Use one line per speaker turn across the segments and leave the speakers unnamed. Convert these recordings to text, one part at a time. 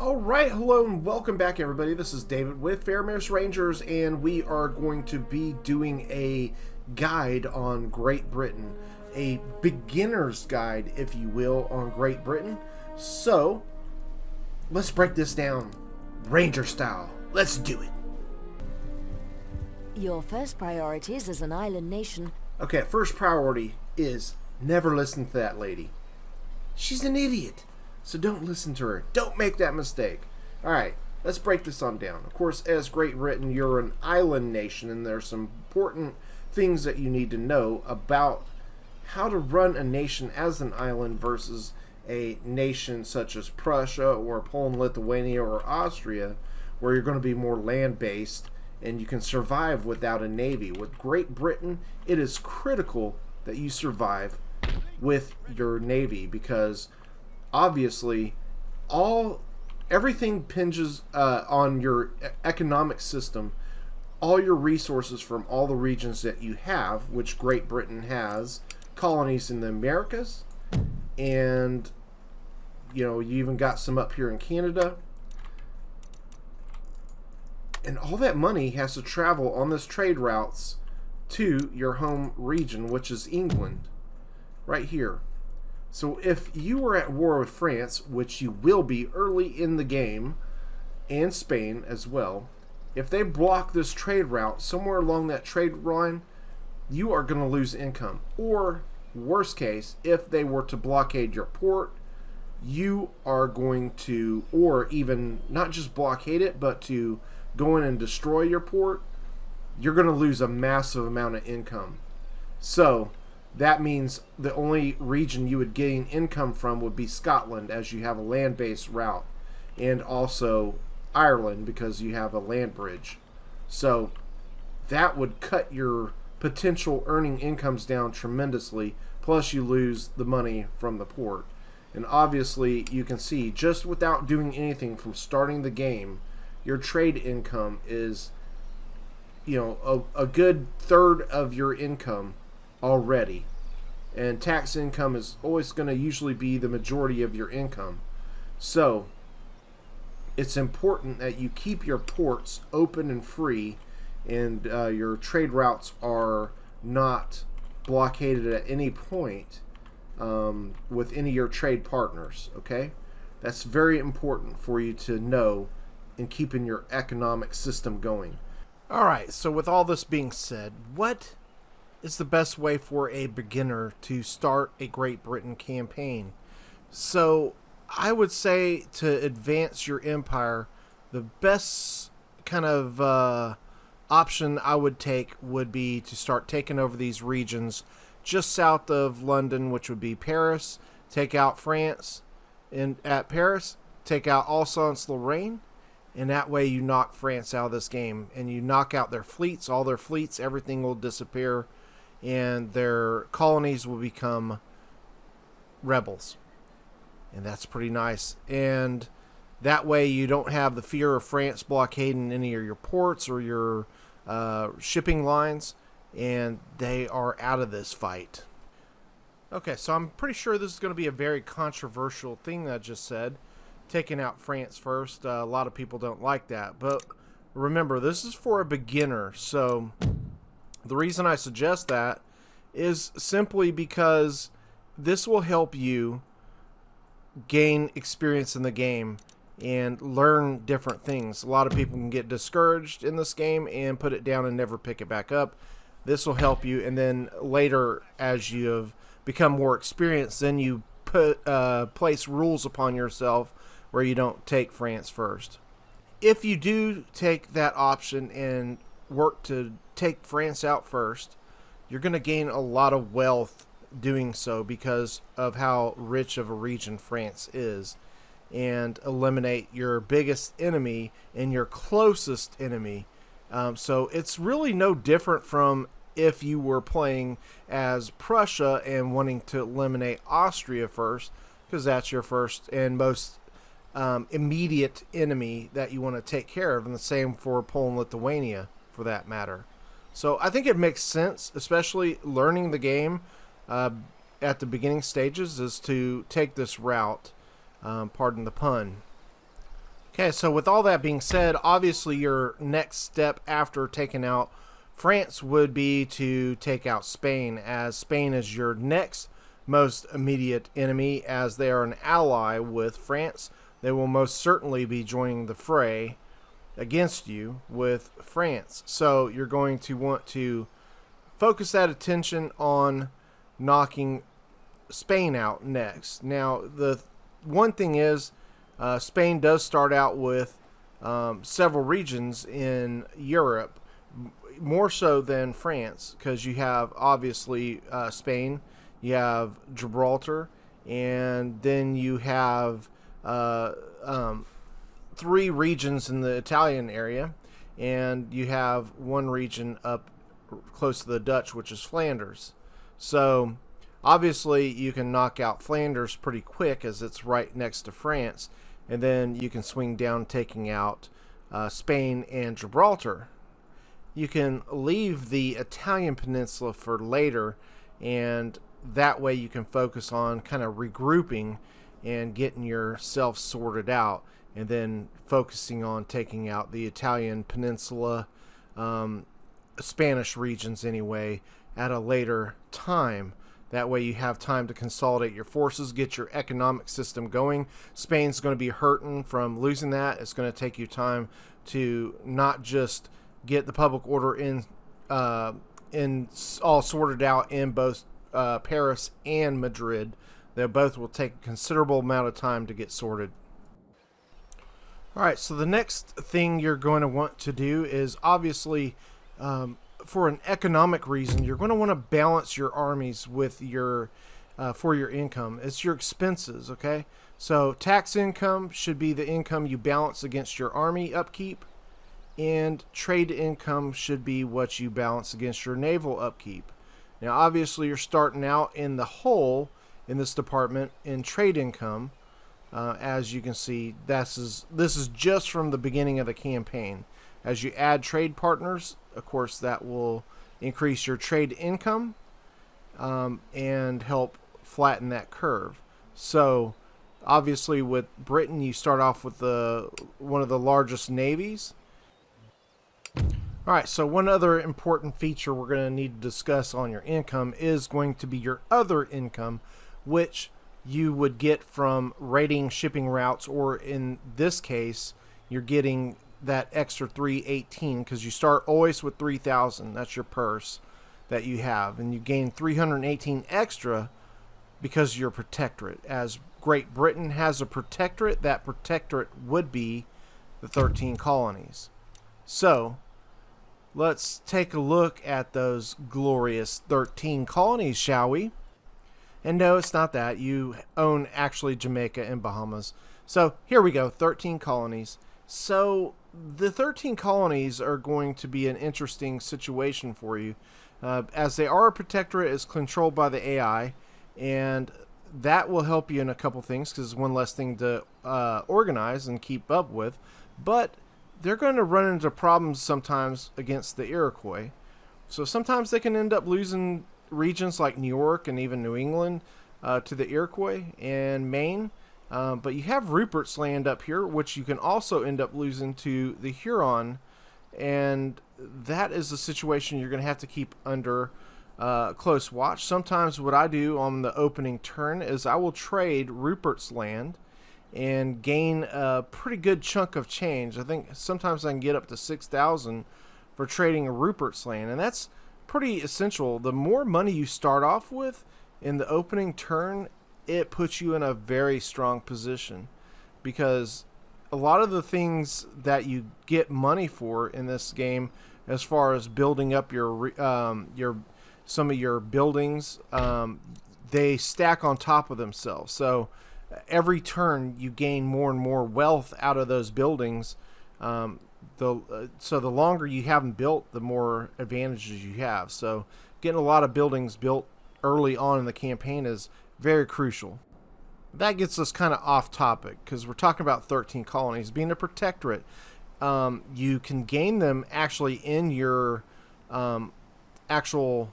Alright, hello and welcome back everybody. This is David with Fairmare's Rangers, and we are going to be doing a guide on Great Britain. A beginner's guide, if you will, on Great Britain. So, let's break this down Ranger style. Let's do it.
Your first priorities as an island nation.
Okay, first priority is never listen to that lady. She's an idiot. So don't listen to her. Don't make that mistake. Alright, let's break this on down. Of course, as Great Britain, you're an island nation, and there's some important things that you need to know about how to run a nation as an island versus a nation such as Prussia or Poland, Lithuania, or Austria, where you're going to be more land-based and you can survive without a navy. With Great Britain, it is critical that you survive with your navy, because obviously everything hinges on your economic system. All your resources from all the regions that you have, which Great Britain has colonies in the Americas, and you even got some up here in Canada, and all that money has to travel on this trade routes to your home region, which is England right here. So if you were at war with France, which you will be early in the game, and Spain as well, if they block this trade route somewhere along that trade line, you are going to lose income. Or, worst case, if they were to blockade your port, you are going to, or even not just blockade it, but to go in and destroy your port, you're going to lose a massive amount of income. So that means the only region you would gain income from would be Scotland, as you have a land-based route, and also Ireland because you have a land bridge. So that would cut your potential earning incomes down tremendously, plus you lose the money from the port. And obviously you can see, just without doing anything from starting the game, your trade income is a good third of your income already, and tax income is always going to usually be the majority of your income. So it's important that you keep your ports open and free, and your trade routes are not blockaded at any point with any of your trade partners. Okay, that's very important for you to know in keeping your economic system going. Alright, so with all this being said, what is the best way for a beginner to start a Great Britain campaign? So I would say, to advance your empire, the best kind of option I would take would be to start taking over these regions just south of London, which would be Paris. Take out France, and at Paris, take out Alsace-Lorraine, and that way you knock France out of this game, and you knock out their fleets, all their fleets, everything will disappear, and their colonies will become rebels. And that's pretty nice. And that way you don't have the fear of France blockading any of your ports or your shipping lines, and they are out of this fight. Okay, so I'm pretty sure this is going to be a very controversial thing that I just said, taking out France first. A lot of people don't like that, but remember, this is for a beginner. So the reason I suggest that is simply because this will help you gain experience in the game and learn different things. A lot of people can get discouraged in this game and put it down and never pick it back up. This will help you, and then later, as you have become more experienced, then you place rules upon yourself where you don't take France first. If you do take that option and work to take France out first, you're going to gain a lot of wealth doing so because of how rich of a region France is, and eliminate your biggest enemy and your closest enemy. So it's really no different from if you were playing as Prussia and wanting to eliminate Austria first, because that's your first and most immediate enemy that you want to take care of, and the same for Poland, Lithuania for that matter. So I think it makes sense, especially learning the game at the beginning stages, is to take this route. Pardon the pun. Okay, so with all that being said, obviously your next step after taking out France would be to take out Spain, as Spain is your next most immediate enemy, as they are an ally with France. They will most certainly be joining the fray against you with France. So you're going to want to focus that attention on knocking Spain out next. Now, the one thing is, Spain does start out with several regions in Europe, more so than France, because you have obviously Spain, you have Gibraltar, and then you have 3 regions in the Italian area, and you have 1 region up close to the Dutch, which is Flanders. So obviously you can knock out Flanders pretty quick, as it's right next to France, and then you can swing down taking out Spain and Gibraltar. You can leave the Italian peninsula for later, and that way you can focus on kind of regrouping and getting yourself sorted out, and then focusing on taking out the Italian peninsula, Spanish regions anyway, at a later time. That way you have time to consolidate your forces, get your economic system going. Spain's going to be hurting from losing that. It's going to take you time to not just get the public order in all sorted out in both Paris and Madrid. They both will take a considerable amount of time to get sorted. All right, so the next thing you're going to want to do is obviously, for an economic reason, you're going to want to balance your armies with your for your income. It's your expenses, okay? So tax income should be the income you balance against your army upkeep, and trade income should be what you balance against your naval upkeep. Now, obviously, you're starting out in the hole in this department in trade income. As you can see, this is just from the beginning of the campaign. As you add trade partners, of course, that will increase your trade income and help flatten that curve. So, obviously, with Britain, you start off with one of the largest navies. All right, so one other important feature we're going to need to discuss on your income is going to be your other income, which you would get from raiding shipping routes, or in this case, you're getting that extra 318 because you start always with 3,000. That's your purse that you have, and you gain 318 extra because you're protectorate. As Great Britain has a protectorate, that protectorate would be the 13 colonies. So let's take a look at those glorious 13 colonies, shall we? And no, it's not that. You own actually Jamaica and Bahamas. So here we go, 13 colonies. So the 13 colonies are going to be an interesting situation for you. As they are a protectorate, is controlled by the AI, and that will help you in a couple things because it's one less thing to organize and keep up with. But they're going to run into problems sometimes against the Iroquois. So sometimes they can end up losing regions like New York and even New England to the Iroquois and Maine. But you have Rupert's Land up here, which you can also end up losing to the Huron. And that is a situation you're going to have to keep under close watch. Sometimes what I do on the opening turn is I will trade Rupert's Land and gain a pretty good chunk of change. I think sometimes I can get up to 6,000 for trading a Rupert's Land, and that's pretty essential. The more money you start off with in the opening turn, it puts you in a very strong position, because a lot of the things that you get money for in this game, as far as building up your some of your buildings, they stack on top of themselves. So every turn you gain more and more wealth out of those buildings. So the longer you have them built, the more advantages you have. So getting a lot of buildings built early on in the campaign is very crucial. That gets us kind of off topic because we're talking about 13 colonies. Being a protectorate, you can gain them actually in your actual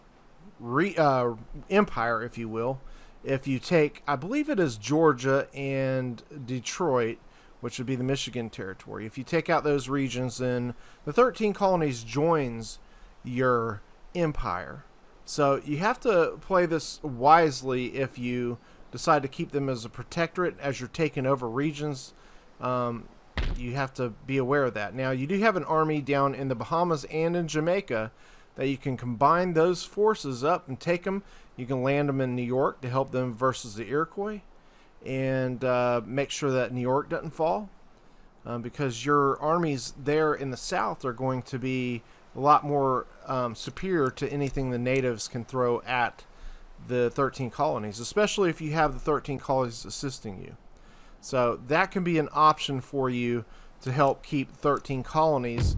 empire, if you will. If you take, I believe it is Georgia and Detroit, which would be the Michigan territory. If you take out those regions, then the 13 colonies joins your empire. So you have to play this wisely if you decide to keep them as a protectorate as you're taking over regions. You have to be aware of that. Now, you do have an army down in the Bahamas and in Jamaica that you can combine those forces up and take them. You can land them in New York to help them versus the Iroquois, and make sure that New York doesn't fall, because your armies there in the south are going to be a lot more superior to anything the natives can throw at the 13 colonies, especially if you have the 13 colonies assisting you. So that can be an option for you to help keep 13 colonies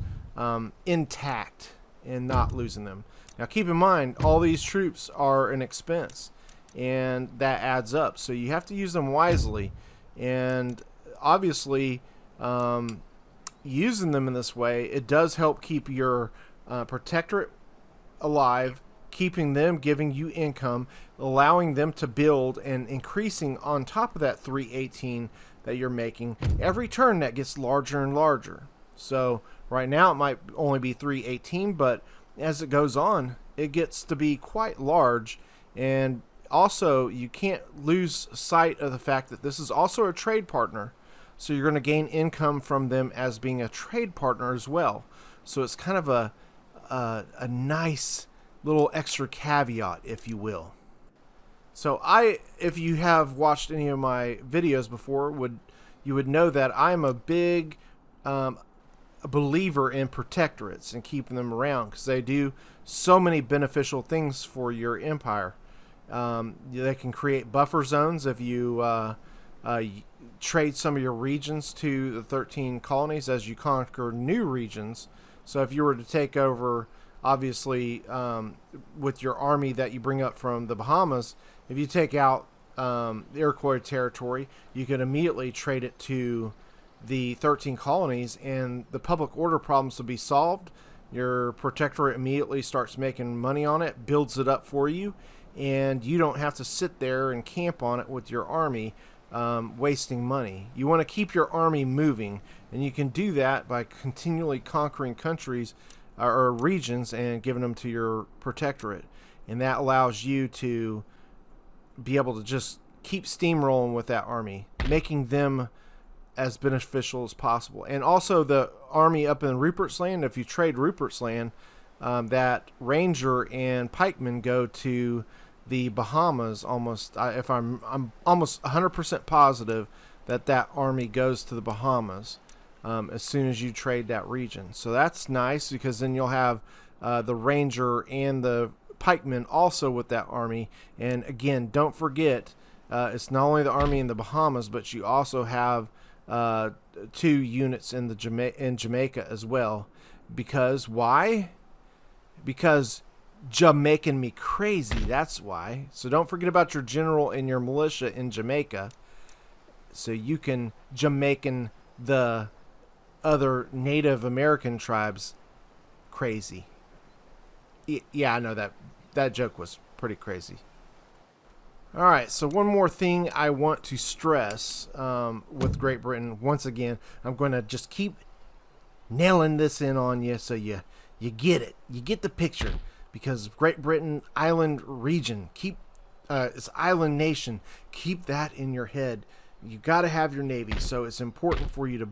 intact and not losing them. Now keep in mind, all these troops are an expense, and that adds up. So you have to use them wisely, and obviously using them in this way, it does help keep your protectorate alive, keeping them, giving you income, allowing them to build, and increasing on top of that 318 that you're making. Every turn that gets larger and larger. So right now it might only be 318, but as it goes on, it gets to be quite large. And also, you can't lose sight of the fact that this is also a trade partner. So you're going to gain income from them as being a trade partner as well. So it's kind of a nice little extra caveat, if you will. So if you have watched any of my videos before, you would know that I'm a big believer in protectorates and keeping them around, because they do so many beneficial things for your empire. They can create buffer zones if you trade some of your regions to the 13 colonies as you conquer new regions. So if you were to take over, obviously, with your army that you bring up from the Bahamas, if you take out the Iroquois territory, you can immediately trade it to the 13 colonies, and the public order problems will be solved. Your protectorate immediately starts making money on it, builds it up for you, and you don't have to sit there and camp on it with your army, wasting money. You want to keep your army moving, and you can do that by continually conquering countries or regions and giving them to your protectorate. And that allows you to be able to just keep steamrolling with that army, making them as beneficial as possible. And also the army up in Rupert's Land, if you trade Rupert's Land, that ranger and pikemen go to the Bahamas almost. I'm almost 100% positive that army goes to the Bahamas as soon as you trade that region. So that's nice, because then you'll have the ranger and the pikemen also with that army. And again, don't forget, it's not only the army in the Bahamas, but you also have 2 units in Jamaica as well. Because why? Because Jamaican me crazy, that's why. So don't forget about your general and your militia in Jamaica, so you can Jamaican the other Native American tribes crazy. Yeah, I know that joke was pretty crazy. Alright, so one more thing I want to stress with Great Britain. Once again, I'm going to just keep nailing this in on you so you get it. You get the picture. Because Great Britain island region, it's island nation, keep that in your head. You got to have your navy, so it's important for you to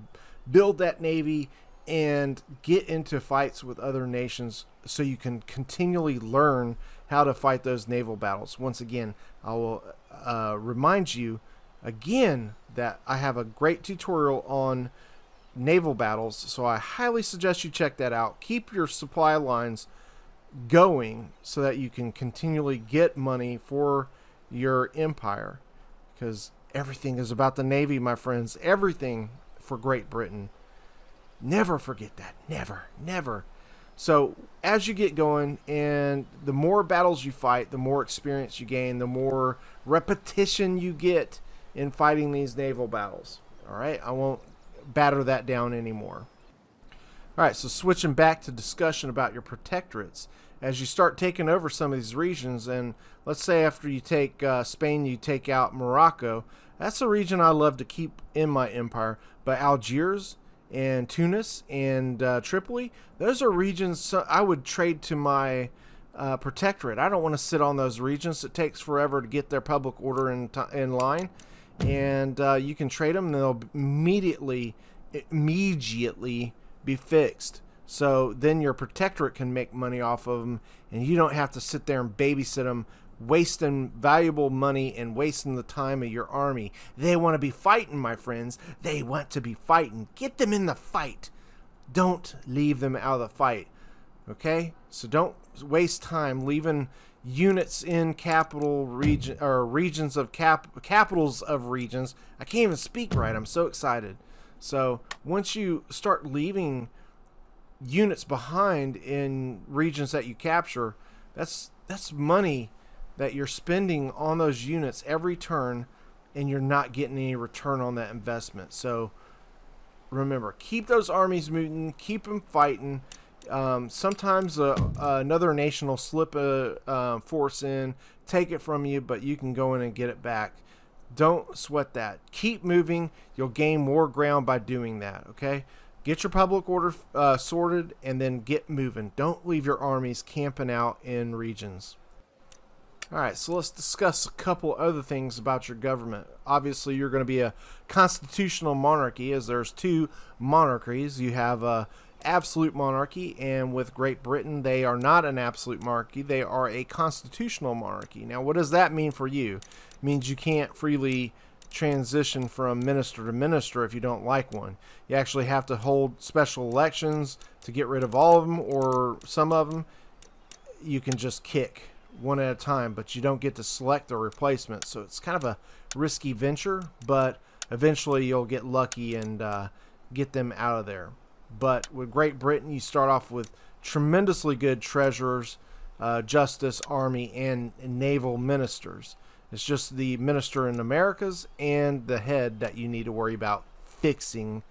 build that navy and get into fights with other nations so you can continually learn how to fight those naval battles. Once again, I will remind you again that I have a great tutorial on naval battles, so I highly suggest you check that out. Keep your supply lines going so that you can continually get money for your empire, because everything is about the navy, my friends. Everything for Great Britain. Never forget that. Never. So as you get going, and the more battles you fight, the more experience you gain, the more repetition you get in fighting these naval battles. All right, I won't batter that down anymore. All right, so switching back to discussion about your protectorates as you start taking over some of these regions, and let's say after you take Spain, you take out Morocco. That's a region I love to keep in my empire. But Algiers and Tunis and Tripoli, those are regions I would trade to my Protectorate. I don't want to sit on those regions. It takes forever to get their public order in line. And you can trade them, and they'll immediately be fixed. So then your Protectorate can make money off of them, and you don't have to sit there and babysit them, wasting valuable money and wasting the time of your army. They want to be fighting, my friends. They want to be fighting. Get them in the fight. Don't leave them out of the fight. Okay? So don't waste time leaving units in capital region or regions of capitals of regions. I can't even speak right. I'm so excited. So once you start leaving units behind in regions that you capture, that's money that you're spending on those units every turn, and you're not getting any return on that investment. So remember, keep those armies moving, keep them fighting. Sometimes another nation will slip a force in, take it from you, but you can go in and get it back. Don't sweat that. Keep moving. You'll gain more ground by doing that, okay? Get your public order sorted, and then get moving. Don't leave your armies camping out in regions. All right, so let's discuss a couple other things about your government. Obviously, you're going to be a constitutional monarchy, as there's two monarchies. You have a absolute monarchy, and with Great Britain, they are not an absolute monarchy. They are a constitutional monarchy. Now, what does that mean for you? It means you can't freely transition from minister to minister if you don't like one. You actually have to hold special elections to get rid of all of them, or some of them you can just kick one at a time, but you don't get to select a replacement. So it's kind of a risky venture, but eventually you'll get lucky and get them out of there. But with Great Britain, you start off with tremendously good treasurers, justice, army, and naval ministers. It's just the minister in Americas and the head that you need to worry about fixing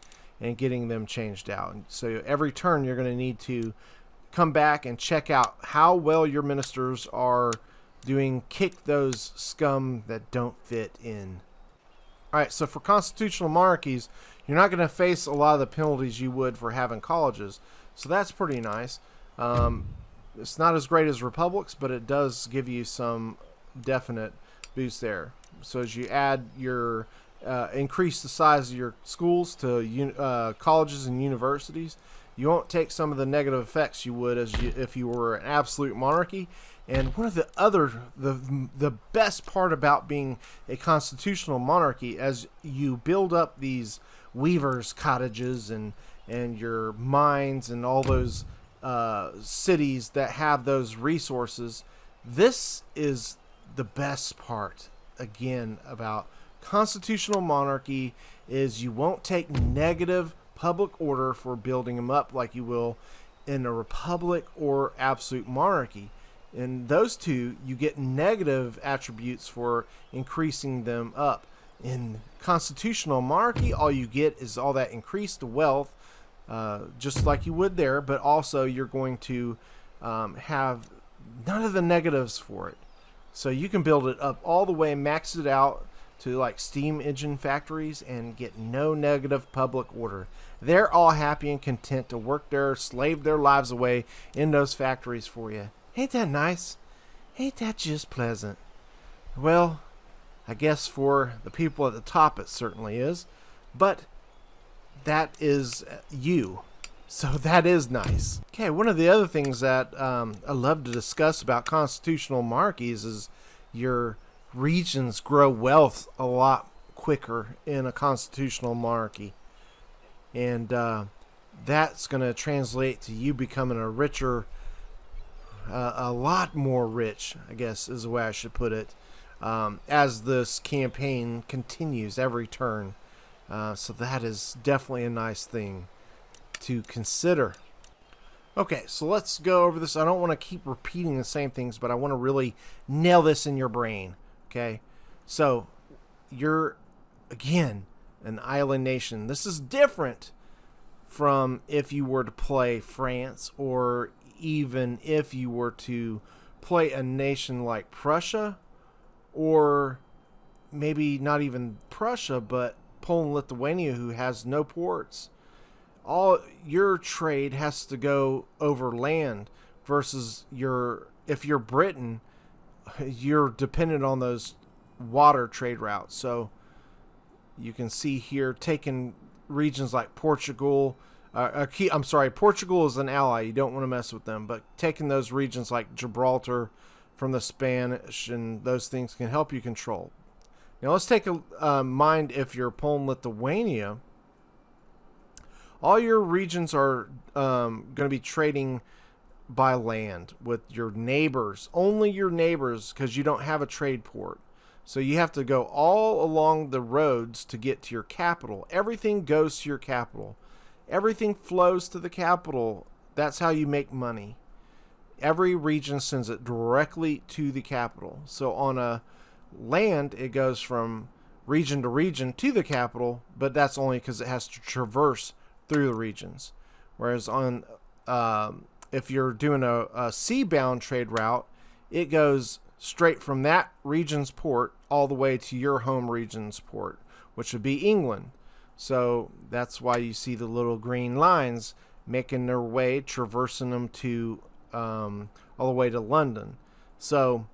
and getting them changed out. So every turn you're going to need to come back and check out how well your ministers are doing. Kick those scum that don't fit in. All right, so for constitutional monarchies, you're not going to face a lot of the penalties you would for having colleges. So that's pretty nice. It's not as great as republics, but it does give you some definite boost there. So as you add your increase the size of your schools to colleges and universities, you won't take some of the negative effects you would if you were an absolute monarchy. And one of the best part about being a constitutional monarchy, as you build up these weavers' cottages and your mines and all those cities that have those resources, this is the best part, again, about constitutional monarchy, is you won't take negative public order for building them up like you will in a republic or absolute monarchy. In those two, you get negative attributes for increasing them up. In constitutional monarchy, all you get is all that increased wealth, just like you would there, but also you're going to have none of the negatives for it. So you can build it up all the way, max it out to like steam engine factories, and get no negative public order. They're all happy and content to work there, slave their lives away in those factories for you. Ain't that nice? Ain't that just pleasant? Well, I guess for the people at the top it certainly is, but that is you. So that is nice. Okay, one of the other things that I love to discuss about constitutional monarchies is your regions grow wealth a lot quicker in a constitutional monarchy. And that's going to translate to you becoming a richer, a lot more rich, I guess is the way I should put it, as this campaign continues every turn. So that is definitely a nice thing to consider. Okay, so let's go over this. I don't want to keep repeating the same things, but I want to really nail this in your brain. Okay, so you're, again, an island nation. This is different from if you were to play France or even if you were to play a nation like Prussia, or maybe not even Prussia, but Poland, Lithuania, who has no ports. All your trade has to go over land versus if you're Britain, you're dependent on those water trade routes. So you can see here taking regions like Portugal. Portugal is an ally. You don't want to mess with them. But taking those regions like Gibraltar from the Spanish and those things can help you control. Now let's take a mind if you're Poland, Lithuania. All your regions are going to be trading by land with your neighbors. Only your neighbors, because you don't have a trade port. So you have to go all along the roads to get to your capital. Everything goes to your capital. Everything flows to the capital. That's how you make money. Every region sends it directly to the capital. So on a land, it goes from region to region to the capital, but that's only because it has to traverse through the regions. Whereas on if you're doing a sea-bound trade route, it goes straight from that region's port all the way to your home region's port, which would be England. So that's why you see the little green lines making their way, traversing them to all the way to London. So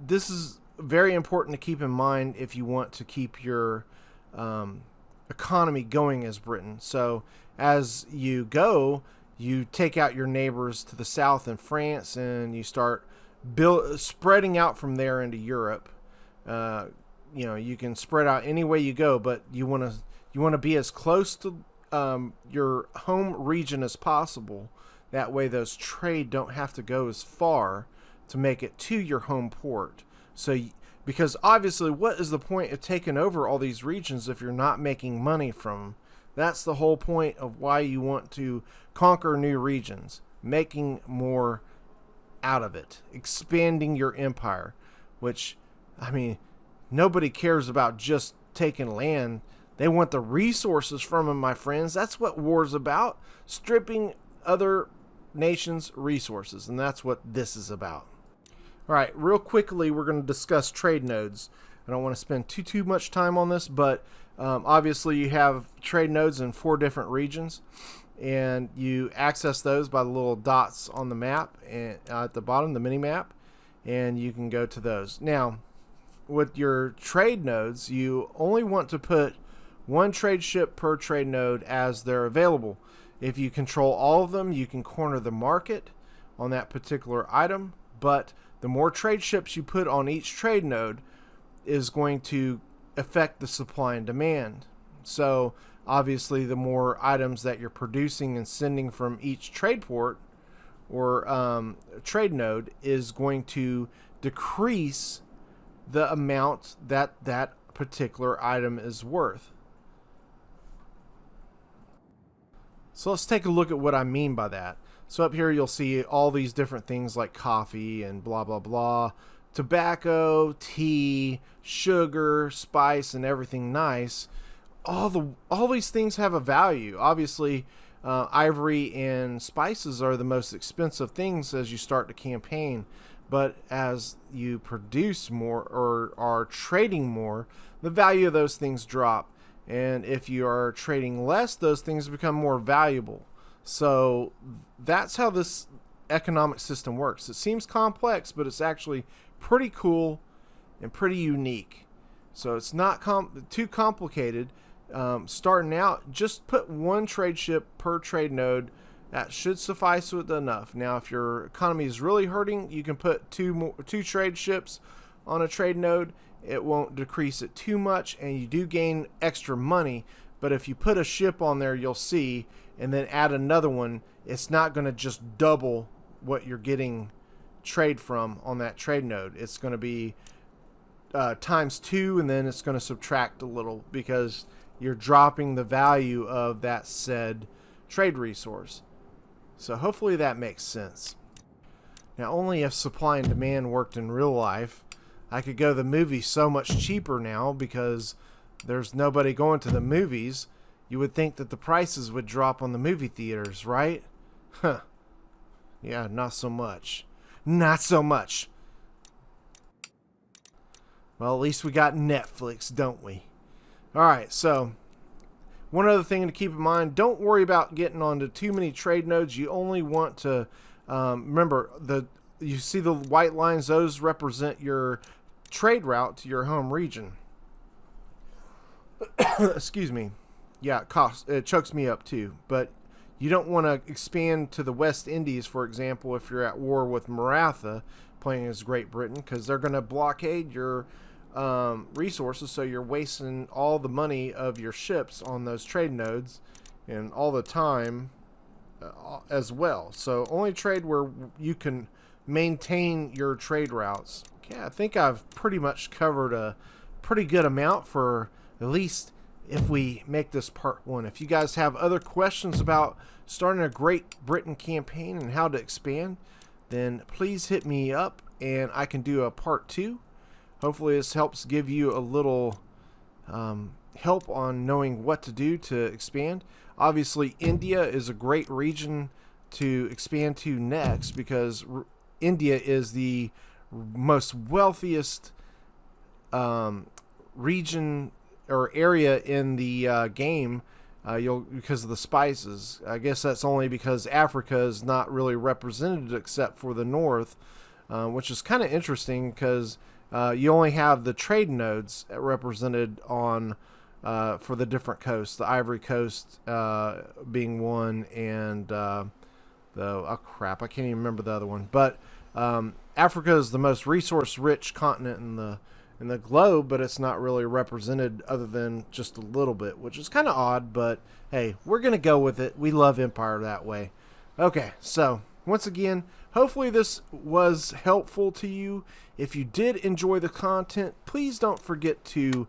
this is very important to keep in mind if you want to keep your economy going as Britain. So as you go, you take out your neighbors to the south in France, and you start spreading out from there into Europe. You can spread out any way you go, but you want to be as close to your home region as possible. That way, those trade don't have to go as far to make it to your home port. So, because obviously, what is the point of taking over all these regions if you're not making money from them? That's the whole point of why you want to conquer new regions, making more out of it, expanding your empire, which, I mean, nobody cares about just taking land. They want the resources from them, my friends. That's what war's about, stripping other nations' resources, and that's what this is about. All right, real quickly, we're going to discuss trade nodes. I don't want to spend too much time on this, but obviously you have trade nodes in 4 different regions, and you access those by the little dots on the map and at the bottom, the mini map, and you can go to those. Now, with your trade nodes, you only want to put 1 trade ship per trade node as they're available. If you control all of them, you can corner the market on that particular item, but the more trade ships you put on each trade node is going to affect the supply and demand. So obviously the more items that you're producing and sending from each trade port or trade node is going to decrease the amount that that particular item is worth. So let's take a look at what I mean by that. So up here you'll see all these different things like coffee and blah blah blah, tobacco, tea, sugar, spice, and everything nice. All these things have a value. Obviously, ivory and spices are the most expensive things as you start the campaign. But as you produce more or are trading more, the value of those things drop. And if you are trading less, those things become more valuable. So that's how this economic system works. It seems complex, but it's actually pretty cool and pretty unique. So it's not too complicated. Starting out, just put 1 trade ship per trade node. That should suffice with enough. Now, if your economy is really hurting, you can put 2 trade ships on a trade node. It won't decrease it too much, and you do gain extra money. But if you put a ship on there, you'll see, and then add another one, it's not going to just double what you're getting trade from on that trade node. It's going to be times 2, and then it's going to subtract a little because you're dropping the value of that said trade resource. So hopefully that makes sense. Now, only if supply and demand worked in real life, I could go to the movies so much cheaper now because there's nobody going to the movies. You would think that the prices would drop on the movie theaters, right? Huh. Yeah, not so much. Not so much. Well, at least we got Netflix, don't we? Alright, so one other thing to keep in mind, don't worry about getting onto too many trade nodes. You only want to, remember, you see the white lines, those represent your trade route to your home region. Excuse me. Yeah, it chokes me up too. But you don't want to expand to the West Indies, for example, if you're at war with Maratha playing as Great Britain, because they're going to blockade your resources, so you're wasting all the money of your ships on those trade nodes and all the time as well. So only trade where you can maintain your trade routes. Okay, I think I've pretty much covered a pretty good amount for at least if we make this part 1. If you guys have other questions about starting a Great Britain campaign and how to expand, then please hit me up and I can do a part 2. Hopefully this helps give you a little help on knowing what to do to expand. Obviously, India is a great region to expand to next, because India is the most wealthiest region or area in the game, because of the spices. I guess that's only because Africa is not really represented except for the north, which is kind of interesting, because you only have the trade nodes represented on for the different coasts. The Ivory Coast being one, and oh crap, I can't even remember the other one. But Africa is the most resource-rich continent in the globe, but it's not really represented other than just a little bit, which is kind of odd. But hey, we're gonna go with it. We love Empire that way. Okay, so once again, hopefully this was helpful to you. If you did enjoy the content, please don't forget to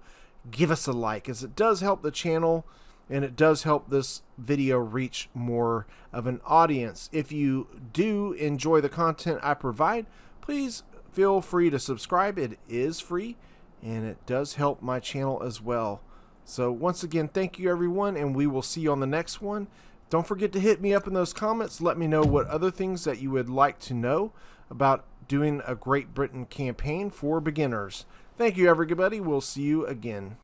give us a like, as it does help the channel and it does help this video reach more of an audience. If you do enjoy the content I provide, please feel free to subscribe. It is free and it does help my channel as well. So once again, thank you everyone, and we will see you on the next one. Don't forget to hit me up in those comments. Let me know what other things that you would like to know about doing a Great Britain campaign for beginners. Thank you, everybody. We'll see you again.